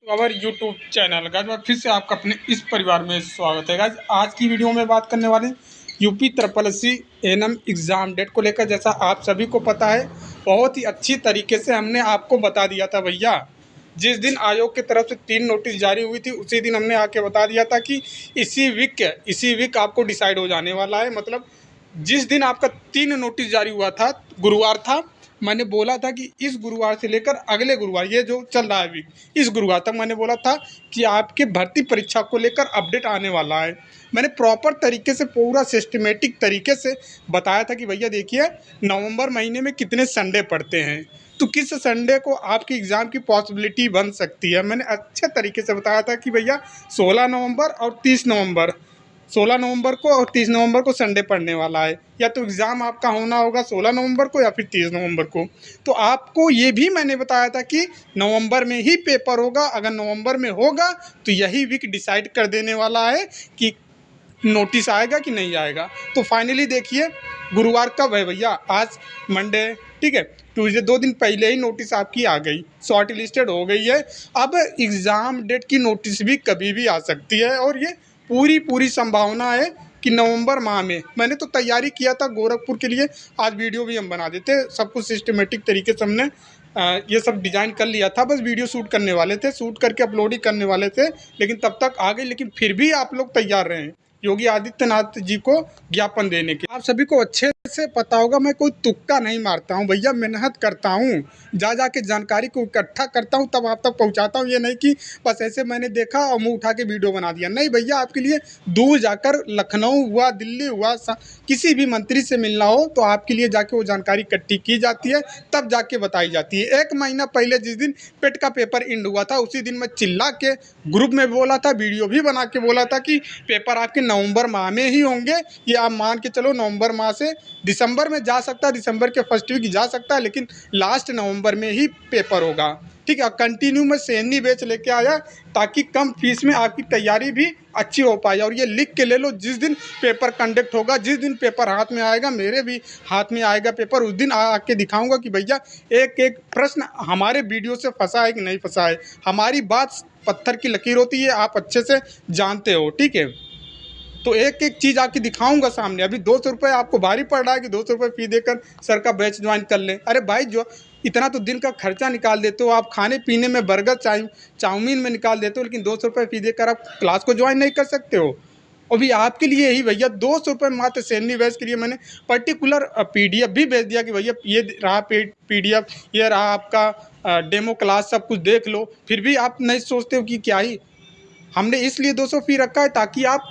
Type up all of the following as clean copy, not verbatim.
तो हमारे YouTube channel guys मैं फिर से आपका अपने इस परिवार में स्वागत है गाइस। आज की वीडियो में बात करने वाले UP SSC ANM exam date को लेकर। जैसा आप सभी को पता है, बहुत ही अच्छी तरीके से हमने आपको बता दिया था भैया। जिस दिन आयोग की तरफ से 3 नोटिस जारी हुई थी उसी दिन हमने आके बता दिया था कि इसी वीक आपको डिसाइड हो जाने वाला है। मतलब जिस दिन आपका 3 नोटिस जारी हुआ था, गुरुवार था, मैंने बोला था कि इस गुरुवार से लेकर अगले गुरुवार, ये जो चल रहा है वीक, इस गुरुवार तक मैंने बोला था कि आपके भर्ती परीक्षा को लेकर अपडेट आने वाला है। मैंने प्रॉपर तरीके से, पूरा सिस्टमेटिक तरीके से बताया था कि भैया देखिए, नवंबर महीने में कितने संडे पड़ते हैं, तो किस संडे को आपकी एग्ज़ाम की पॉसिबिलिटी बन सकती है। मैंने अच्छे तरीके से बताया था कि भैया 16 नवंबर और 30 नवंबर, 16 नवंबर को और 30 नवंबर को संडे पड़ने वाला है। या तो एग्ज़ाम आपका होना होगा 16 नवंबर को या फिर 30 नवंबर को। तो आपको ये भी मैंने बताया था कि नवंबर में ही पेपर होगा। अगर नवंबर में होगा तो यही वीक डिसाइड कर देने वाला है कि नोटिस आएगा कि नहीं आएगा। तो फाइनली देखिए, गुरुवार कब है भैया? आज मंडे, ठीक है, ट्यूसडे, 2 दिन पहले ही नोटिस आपकी आ गई, शॉर्ट लिस्टेड हो गई है। अब एग्ज़ाम डेट की नोटिस भी कभी भी आ सकती है और ये पूरी संभावना है कि नवंबर माह में। मैंने तो तैयारी किया था गोरखपुर के लिए, आज वीडियो भी हम बना देते, सब कुछ सिस्टमेटिक तरीके से हमने ये सब डिज़ाइन कर लिया था। बस वीडियो शूट करने वाले थे, शूट करके अपलोड ही करने वाले थे, लेकिन तब तक आ गई। लेकिन फिर भी आप लोग तैयार रहें योगी आदित्यनाथ जी को ज्ञापन देने के। आप सभी को अच्छे से पता होगा, मैं कोई तुक्का नहीं मारता हूँ भैया, मेहनत करता हूँ, जा के जानकारी को इकट्ठा करता हूँ, तब आप तक पहुँचाता हूँ। ये नहीं कि बस ऐसे मैंने देखा और मुँह उठा के वीडियो बना दिया। नहीं भैया, आपके लिए दूर जाकर, लखनऊ हुआ, दिल्ली हुआ, किसी भी मंत्री से मिलना हो तो आपके लिए जाके वो जानकारी इकट्ठी की जाती है, तब जाके बताई जाती है। 1 महीना पहले जिस दिन पेट का पेपर इंड हुआ था, उसी दिन मैं चिल्ला के ग्रुप में बोला था, वीडियो भी बना के बोला था कि पेपर आपके नवंबर माह में ही होंगे। ये आप मान के चलो, नवंबर माह से दिसंबर में जा सकता है, दिसंबर के फर्स्ट वीक जा सकता है, लेकिन लास्ट नवंबर में ही पेपर होगा। ठीक है, कंटिन्यू में सेनी बैच लेके आया ताकि कम फीस में आपकी तैयारी भी अच्छी हो पाए। और ये लिख के ले लो, जिस दिन पेपर कंडक्ट होगा, जिस दिन पेपर हाथ में आएगा, मेरे भी हाथ में आएगा पेपर, उस दिन आके दिखाऊंगा कि भैया एक एक प्रश्न हमारे वीडियो से फंसा है कि नहीं फंसा है। हमारी बात पत्थर की लकीर होती है, आप अच्छे से जानते हो। ठीक है, तो एक एक चीज़ आपकी दिखाऊंगा सामने। अभी 200 रुपये आपको भारी पड़ रहा है कि 200 रुपये फ़ी देकर सर का बैच ज्वाइन कर लें। अरे भाई, जो इतना तो दिन का खर्चा निकाल देते हो आप, खाने पीने में, बर्गर चाउमीन में निकाल देते हो, लेकिन 200 रुपये फ़ी देकर आप क्लास को ज्वाइन नहीं कर सकते हो। अभी आपके लिए ही भैया 200 रुपये मात्र सैलरी बैच के लिए मैंने पर्टिकुलर PDF भी भेज दिया कि भैया ये रहा PDF, ये रहा आपका डेमो क्लास, सब कुछ देख लो। फिर भी आप नहीं सोचते हो कि क्या ही हमने इसलिए 200 फ़ी रखा है ताकि आप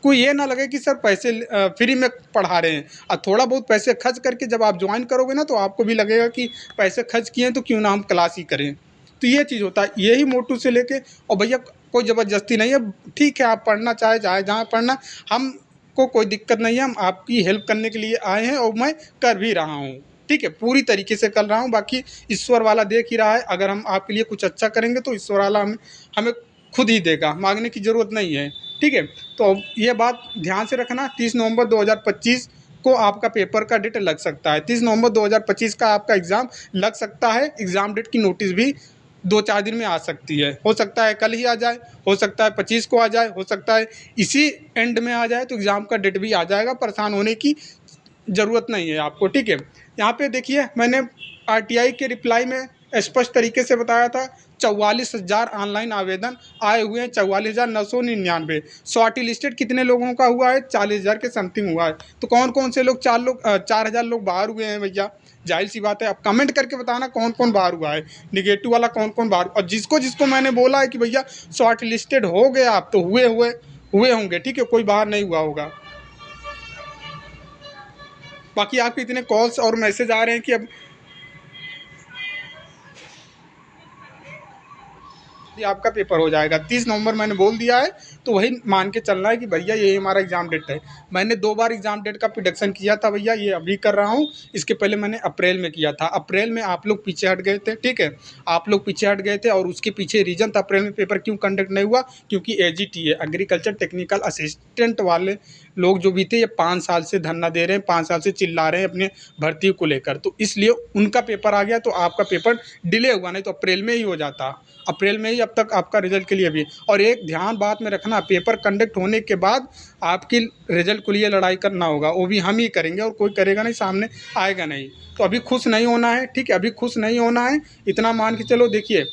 को ये ना लगे कि सर पैसे फ्री में पढ़ा रहे हैं। और थोड़ा बहुत पैसे खर्च करके जब आप ज्वाइन करोगे ना, तो आपको भी लगेगा कि पैसे खर्च किए हैं तो क्यों ना हम क्लास ही करें। तो ये चीज़ होता है, यही मोटू से लेके। और भैया कोई ज़बरदस्ती नहीं है, ठीक है, आप पढ़ना चाहे जहाँ पढ़ना, हमको कोई दिक्कत नहीं है। हम आपकी हेल्प करने के लिए आए हैं और मैं कर भी रहा हूँ। ठीक है, पूरी तरीके से कर रहा हूँ। बाकी ईश्वर वाला देख ही रहा है, अगर हम आपके लिए कुछ अच्छा करेंगे तो ईश्वर वाला हमें खुद ही देगा, मांगने की ज़रूरत नहीं है। ठीक है, तो ये बात ध्यान से रखना, 30 नवंबर 2025 को आपका पेपर का डेट लग सकता है। 30 नवंबर 2025 का आपका एग्ज़ाम लग सकता है। एग्ज़ाम डेट की नोटिस भी 2-4 दिन में आ सकती है। हो सकता है कल ही आ जाए, हो सकता है 25 को आ जाए, हो सकता है इसी एंड में आ जाए, तो एग्ज़ाम का डेट भी आ जाएगा। परेशान होने की ज़रूरत नहीं है आपको। ठीक है, यहाँ पे देखिए, मैंने RTI के रिप्लाई में स्पष्ट तरीके से बताया था, 44,000 ऑनलाइन आवेदन आए हुए हैं, 44,999। शॉर्ट लिस्टेड कितने लोगों का हुआ है? 40,000 के समथिंग हुआ है। तो कौन कौन से लोग, 4,000 लोग बाहर हुए हैं भैया? जाहिर सी बात है, अब कमेंट करके बताना कौन कौन बाहर हुआ है, निगेटिव वाला कौन कौन बाहर। और जिसको जिसको मैंने बोला है कि भैया शॉर्ट लिस्टेड हो गए आप, तो हुए होंगे। ठीक है, कोई बाहर नहीं हुआ होगा। बाकी आपके इतने कॉल्स और मैसेज आ रहे हैं कि अब आपका पेपर हो जाएगा 30 नवंबर, मैंने बोल दिया है, तो वही मान के चलना है कि भैया यही हमारा एग्ज़ाम डेट है। मैंने 2 बार एग्ज़ाम डेट का प्रेडिक्शन किया था भैया, ये अभी कर रहा हूँ। इसके पहले मैंने अप्रैल में किया था। अप्रैल में आप लोग पीछे हट गए थे। ठीक है, आप लोग पीछे हट गए थे, और उसके पीछे रीज़न था अप्रैल में पेपर क्यों कंडक्ट नहीं हुआ, क्योंकि AGTA, एग्रीकल्चर टेक्निकल असिस्टेंट वाले लोग जो भी थे, ये 5 साल से धरना दे रहे हैं, 5 साल से चिल्ला रहे हैं अपने भर्ती को लेकर, तो इसलिए उनका पेपर आ गया, तो आपका पेपर डिले हुआ, नहीं तो अप्रैल में ही हो जाता। अप्रैल में ही अब तक आपका रिजल्ट के लिए भी। और एक ध्यान बात में रखना, पेपर कंडक्ट होने के बाद आपकी रिजल्ट के लिए लड़ाई करना होगा, वो भी हम ही करेंगे और कोई करेगा नहीं, सामने आएगा नहीं। तो अभी खुश नहीं होना है, ठीक है, अभी खुश नहीं होना है, इतना मान के चलो। देखिए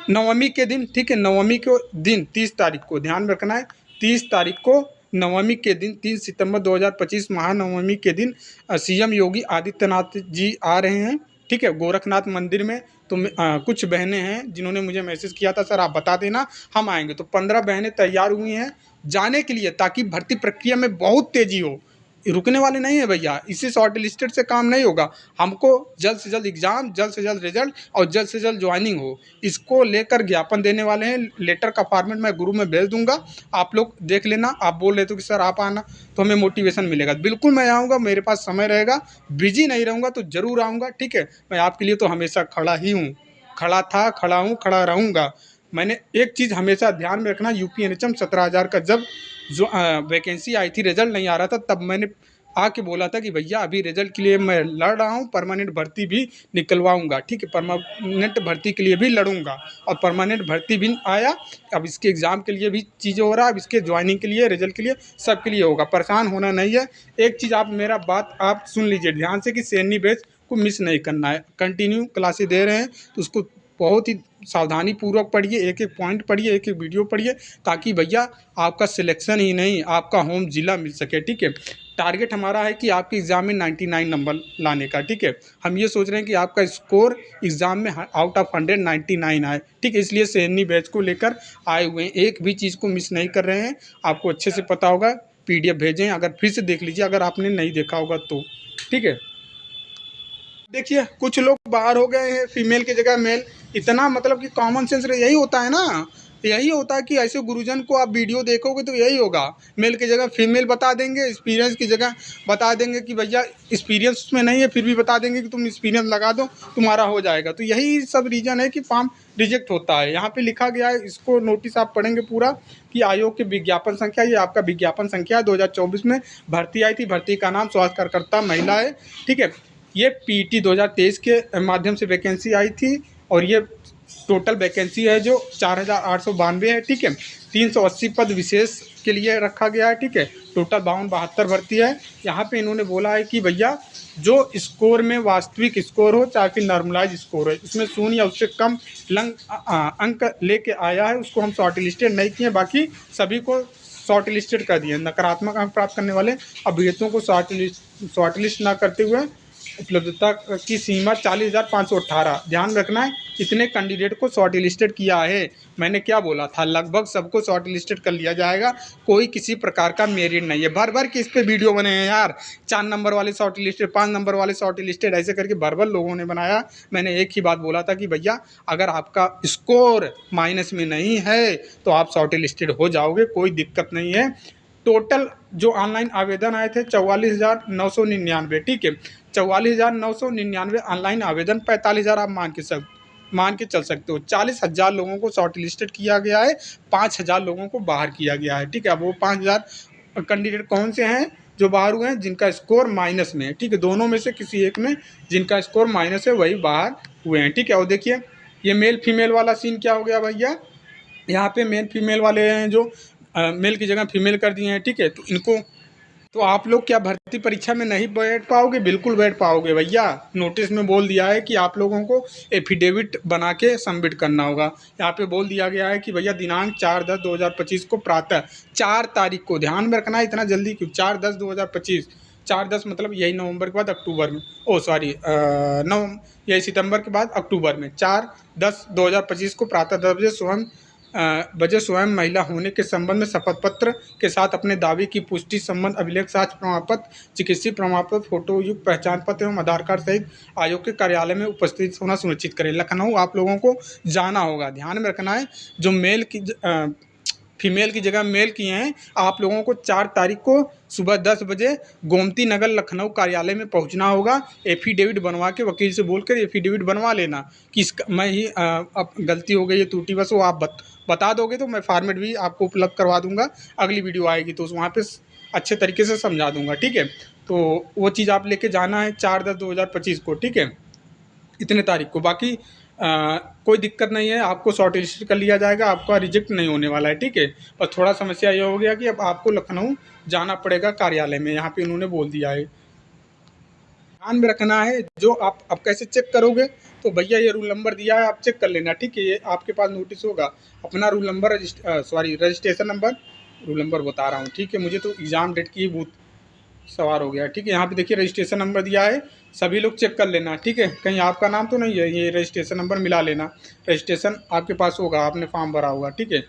नवमी के दिन, ठीक है, नवमी के दिन 30 तारीख को ध्यान रखना है, 30 तारीख को नवमी के दिन 3 सितंबर 2025 महानवमी के दिन सीएम योगी आदित्यनाथ जी आ रहे हैं, ठीक है, गोरखनाथ मंदिर में। तो कुछ बहनें हैं जिन्होंने मुझे मैसेज किया था, सर आप बता देना हम आएंगे। तो 15 बहनें तैयार हुई हैं जाने के लिए, ताकि भर्ती प्रक्रिया में बहुत तेज़ी हो। रुकने वाले नहीं है भैया, इसी शॉर्ट लिस्टेड से काम नहीं होगा। हमको जल्द से जल्द एग्ज़ाम, जल्द से जल्द रिजल्ट और जल्द से जल्द ज्वाइनिंग हो, इसको लेकर ज्ञापन देने वाले हैं। लेटर का फॉर्मेट मैं ग्रुप में भेज दूंगा, आप लोग देख लेना। आप बोल रहे थे कि सर आप आना, तो हमें मोटिवेशन मिलेगा। बिल्कुल मैं आऊँगा, मेरे पास समय रहेगा, बिजी नहीं रहूँगा तो ज़रूर आऊँगा, ठीक है। मैं आपके लिए तो हमेशा खड़ा ही हूँ, खड़ा था, खड़ा हूँ, खड़ा रहूँगा। मैंने एक चीज़ हमेशा ध्यान में रखना, यूपी एनएचएम 17,000 का जब जो वैकेंसी आई थी, रिजल्ट नहीं आ रहा था, तब मैंने आके बोला था कि भैया अभी रिजल्ट के लिए मैं लड़ रहा हूँ, परमानेंट भर्ती भी निकलवाऊंगा, ठीक है, परमानेंट भर्ती के लिए भी लड़ूंगा। और परमानेंट भर्ती भी आया, अब इसके एग्ज़ाम के लिए भी चीज़ें हो रहा है, अब इसके ज्वाइनिंग के लिए, रिजल्ट के लिए, सब के लिए होगा। परेशान होना नहीं है। एक चीज़ आप मेरा बात आप सुन लीजिए ध्यान से कि सैनी बैच को मिस नहीं करना है। कंटिन्यू क्लासेस दे रहे हैं तो उसको बहुत ही सावधानी पूर्वक पढ़िए, एक एक पॉइंट पढ़िए, एक एक वीडियो पढ़िए, ताकि भैया आपका सिलेक्शन ही नहीं, आपका होम जिला मिल सके, ठीक है। टारगेट हमारा है कि आपके एग्ज़ाम में 99 नंबर लाने का, ठीक है। हम ये सोच रहे हैं कि आपका स्कोर एग्ज़ाम में आउट ऑफ 100 99 आए, ठीक है। इसलिए सैनी बैच को लेकर आए हुए हैं, एक भी चीज़ को मिस नहीं कर रहे हैं। आपको अच्छे से पता होगा, PDF भेजें, अगर फिर से देख लीजिए अगर आपने नहीं देखा होगा तो, ठीक है। देखिए कुछ लोग बाहर हो गए हैं, फीमेल की जगह मेल। इतना मतलब कि कॉमन सेंस यही होता है ना, यही होता है कि ऐसे गुरुजन को आप वीडियो देखोगे तो यही होगा, मेल की जगह फीमेल बता देंगे, एक्सपीरियंस की जगह बता देंगे कि भैया एक्सपीरियंस उसमें नहीं है, फिर भी बता देंगे कि तुम एक्सपीरियंस लगा दो तुम्हारा हो जाएगा। तो यही सब रीज़न है कि फॉर्म रिजेक्ट होता है। यहाँ पे लिखा गया है, इसको नोटिस आप पढ़ेंगे पूरा, कि आयोग के विज्ञापन संख्या, ये आपका विज्ञापन संख्या 2024 में भर्ती आई थी। भर्ती का नाम स्वास्थ्य कार्यकर्ता महिला है, ठीक है। ये PET 2023 के माध्यम से वैकेंसी आई थी, और ये टोटल वैकेंसी है जो 4,892 है, ठीक है। 380 पद विशेष के लिए रखा गया है, ठीक है। टोटल 52-72 भर्ती है। यहाँ पे इन्होंने बोला है कि भैया जो स्कोर में वास्तविक स्कोर हो, चाहे फिर नॉर्मलाइज स्कोर हो, इसमें 0 या उससे कम अंक लेके आया है, उसको हम शॉर्ट लिस्टेड नहीं किए, बाकी सभी को शॉर्ट लिस्टेड कर दिए। नकारात्मक अंक प्राप्त करने वाले अभ्यर्थियों को शॉर्ट लिस्ट ना करते हुए उपलब्धता की सीमा 40,518। ध्यान रखना है, इतने कैंडिडेट को शॉर्ट लिस्टेड किया है। मैंने क्या बोला था, लगभग सबको शॉर्ट लिस्टेड कर लिया जाएगा, कोई किसी प्रकार का मेरिट नहीं है। भर भर के इस पे वीडियो बने हैं यार, 4 नंबर वाले शॉर्ट लिस्टेड, 5 नंबर वाले शॉर्ट लिस्टेड, ऐसे करके भर भर लोगों ने बनाया। मैंने एक ही बात बोला था कि भैया अगर आपका स्कोर माइनस में नहीं है तो आप शॉर्ट लिस्टेड हो जाओगे, कोई दिक्कत नहीं है। टोटल जो ऑनलाइन आवेदन आए थे 44,999, ठीक है। 44,999 ऑनलाइन आवेदन, 45,000 आप मान के चल सकते हो। 40,000 लोगों को शॉर्ट लिस्टेड किया गया है, 5,000 लोगों को बाहर किया गया है, ठीक है। अब वो 5,000 कैंडिडेट कौन से हैं जो बाहर हुए हैं, जिनका स्कोर माइनस में है, ठीक है। दोनों में से किसी एक में जिनका स्कोर माइनस है वही बाहर हुए हैं, ठीक है। और देखिए ये मेल फीमेल वाला सीन क्या हो गया भैया, यहाँ पे मेल फीमेल वाले हैं जो मेल की जगह फीमेल कर दिए हैं, ठीक है। तो इनको, तो आप लोग क्या भर्ती परीक्षा में नहीं बैठ पाओगे? बिल्कुल बैठ पाओगे भैया। नोटिस में बोल दिया है कि आप लोगों को एफिडेविट बना के सबमिट करना होगा। यहाँ पे बोल दिया गया है कि भैया दिनांक 4/10/2025 को प्रातः 4 तारीख को, ध्यान में रखना, इतना जल्दी क्यों, 4/10/2025, 4/10 मतलब यही नवंबर के बाद अक्टूबर में, यही सितंबर के बाद अक्टूबर में, 4/10/2025 को प्रातः 10 बजे स्वयं महिला होने के संबंध में शपथ पत्र के साथ अपने दावे की पुष्टि संबंध अभिलेख, साक्ष्य प्रमाण पत्र, चिकित्सीय प्रमाण पत्र, फोटो युक्त पहचान पत्र एवं आधार कार्ड सहित आयोग के कार्यालय में उपस्थित होना सुनिश्चित करें। लखनऊ आप लोगों को जाना होगा, ध्यान में रखना है। जो फीमेल की जगह मेल किए हैं, आप लोगों को 4 तारीख को सुबह 10 बजे गोमती नगर लखनऊ कार्यालय में पहुंचना होगा। एफिडेविट बनवा के, वकील से बोलकर एफिडेविट बनवा लेना कि मैं ही अब गलती हो गई है, त्रुटि बस, वो आप बता दोगे तो मैं फॉर्मेट भी आपको उपलब्ध करवा दूंगा। अगली वीडियो आएगी तो वहाँ पे अच्छे तरीके से समझा दूंगा, ठीक है। तो वो चीज़ आप लेके जाना है 4/10/2025 को, ठीक है, इतने तारीख को। बाकी कोई दिक्कत नहीं है, आपको शॉर्ट लिस्ट कर लिया जाएगा, आपका रिजेक्ट नहीं होने वाला है, ठीक है। पर थोड़ा समस्या ये हो गया कि अब आपको लखनऊ जाना पड़ेगा कार्यालय में, यहाँ पे उन्होंने बोल दिया है। ध्यान में रखना है, जो आप अब कैसे चेक करोगे, तो भैया ये रूल नंबर दिया है, आप चेक कर लेना, ठीक है। ये आपके पास नोटिस होगा, अपना rule number registration number, rule number बता रहा हूँ, ठीक है। मुझे तो एग्ज़ाम डेट की भूत सवार हो गया, ठीक है। यहाँ पे देखिए रजिस्ट्रेशन नंबर दिया है, सभी लोग चेक कर लेना, ठीक है। कहीं आपका नाम तो नहीं है, ये रजिस्ट्रेशन नंबर मिला लेना, रजिस्ट्रेशन आपके पास होगा, आपने फॉर्म भरा होगा, ठीक है।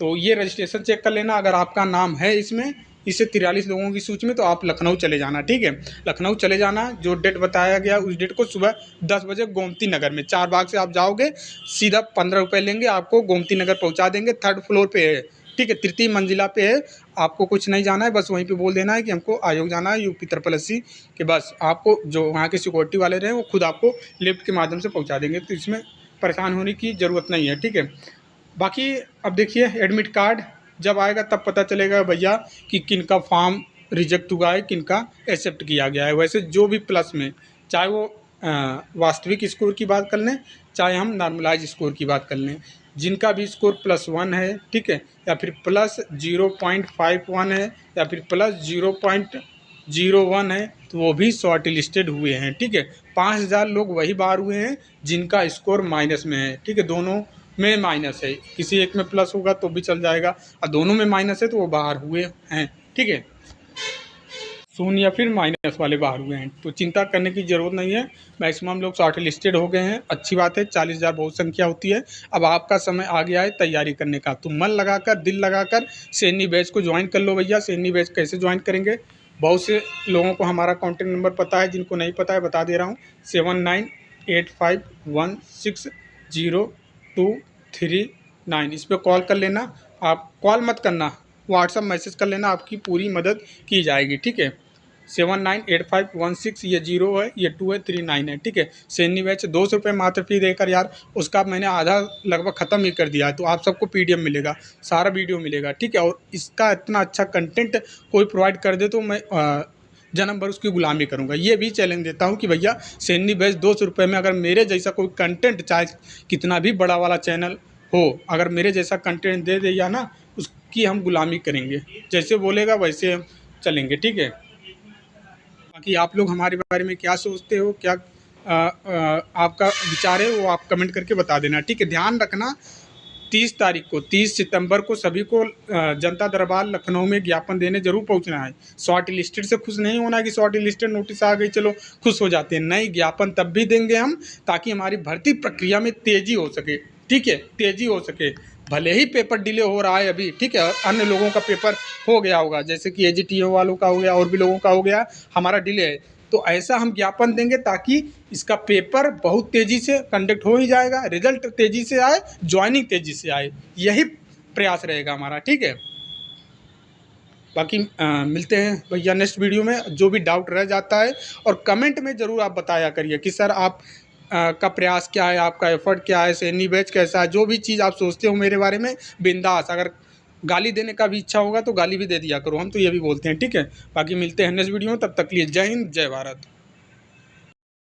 तो ये रजिस्ट्रेशन चेक कर लेना, अगर आपका नाम है इसमें, इससे 43 लोगों की सूची में, तो आप लखनऊ चले जाना, ठीक है। लखनऊ चले जाना, जो डेट बताया गया उस डेट को सुबह 10 बजे गोमती नगर में, 4 बाग से आप जाओगे, सीधा 15 रुपये लेंगे, आपको गोमती नगर पहुंचा देंगे, 3rd फ्लोर पे है, ठीक है, 3य मंजिला पे है। आपको कुछ नहीं जाना है, बस वहीं पे बोल देना है कि हमको आयोग जाना है यूपी 80 के, बस आपको जो वहाँ के सिक्योरिटी वाले रहे वो खुद आपको लिफ्ट के माध्यम से पहुँचा देंगे, तो इसमें परेशान होने की ज़रूरत नहीं है, ठीक है। बाकी अब देखिए एडमिट कार्ड जब आएगा तब पता चलेगा भैया कि किन का फॉर्म रिजेक्ट हुआ है, किन का एक्सेप्ट किया गया है। वैसे जो भी प्लस में, चाहे वो वास्तविक स्कोर की बात कर लें, चाहे हम नॉर्मलाइज स्कोर की बात कर लें, जिनका भी स्कोर +1 है, ठीक है, या फिर +0.51 है, या फिर +0.01 है, तो वो भी शॉर्ट लिस्टेड हुए हैं, ठीक है। 5000 लोग वही बाहर हुए हैं जिनका स्कोर माइनस में है, ठीक है। दोनों में माइनस है, किसी एक में प्लस होगा तो भी चल जाएगा, और दोनों में माइनस है तो वो बाहर हुए हैं, ठीक है। शून्य या फिर माइनस वाले बाहर हुए हैं, तो चिंता करने की ज़रूरत नहीं है। मैक्सिमम लोग शॉर्ट लिस्टेड हो गए हैं, अच्छी बात है, 40,000 बहुत संख्या होती है। अब आपका समय आ गया है तैयारी करने का, तो मन लगाकर, दिल लगाकर सैनी बैच को ज्वाइन कर लो भैया। सैनी बैच कैसे ज्वाइन करेंगे, बहुत से लोगों को हमारा कॉन्टैक्ट नंबर पता है, जिनको नहीं पता है बता दे रहा हूँ, 7985160239, इस पर कॉल कर लेना। आप कॉल मत करना, व्हाट्सअप मैसेज कर लेना, आपकी पूरी मदद की जाएगी, ठीक है। 798516, ये 0 है, ये 2 है, 39 है, ठीक है। सैनी बैच 200 रुपये मात्र फी देकर यार, उसका मैंने आधा लगभग ख़त्म ही कर दिया है, तो आप सबको PDF मिलेगा, सारा वीडियो मिलेगा, ठीक है। और इसका इतना अच्छा कंटेंट कोई प्रोवाइड कर दे तो मैं जन्म भर उसकी गुलामी करूंगा। ये भी चैलेंज देता हूं कि भैया सैनी बैच 200 रुपये में अगर मेरे जैसा कोई कंटेंट, चाहे कितना भी बड़ा वाला चैनल हो, अगर मेरे जैसा कंटेंट दे दिया ना, उसकी हम गुलामी करेंगे, जैसे बोलेगा वैसे हम चलेंगे, ठीक है। बाकी आप लोग हमारे बारे में क्या सोचते हो, क्या आपका विचार है, वो आप कमेंट करके बता देना, ठीक है। ध्यान रखना 30 सितंबर को सभी को जनता दरबार लखनऊ में ज्ञापन देने जरूर पहुंचना है। शॉर्ट लिस्टेड से खुश नहीं होना कि शॉर्ट लिस्टेड नोटिस आ गई चलो खुश हो जाते हैं, नहीं, ज्ञापन तब भी देंगे हम, ताकि हमारी भर्ती प्रक्रिया में तेजी हो सके, ठीक है, तेजी हो सके। भले ही पेपर डिले हो रहा है अभी, ठीक है, अन्य लोगों का पेपर हो गया होगा, जैसे कि AGTO वालों का हो गया, और भी लोगों का हो गया, हमारा डिले है, तो ऐसा हम ज्ञापन देंगे ताकि इसका पेपर बहुत तेज़ी से कंडक्ट हो ही जाएगा, रिजल्ट तेज़ी से आए, ज्वाइनिंग तेज़ी से आए, यही प्रयास रहेगा हमारा, ठीक है। बाकी मिलते हैं भैया नेक्स्ट वीडियो में। जो भी डाउट रह जाता है, और कमेंट में ज़रूर आप बताया करिए कि सर आप का प्रयास क्या है, आपका एफर्ट क्या है, सैनी बैच कैसा है, जो भी चीज़ आप सोचते हो मेरे बारे में बिंदास। अगर गाली देने का भी इच्छा होगा तो गाली भी दे दिया करो, हम तो ये भी बोलते हैं, ठीक है। बाकी मिलते हैं नेक्स्ट वीडियो में, तब तक के लिए जय हिंद, जय भारत।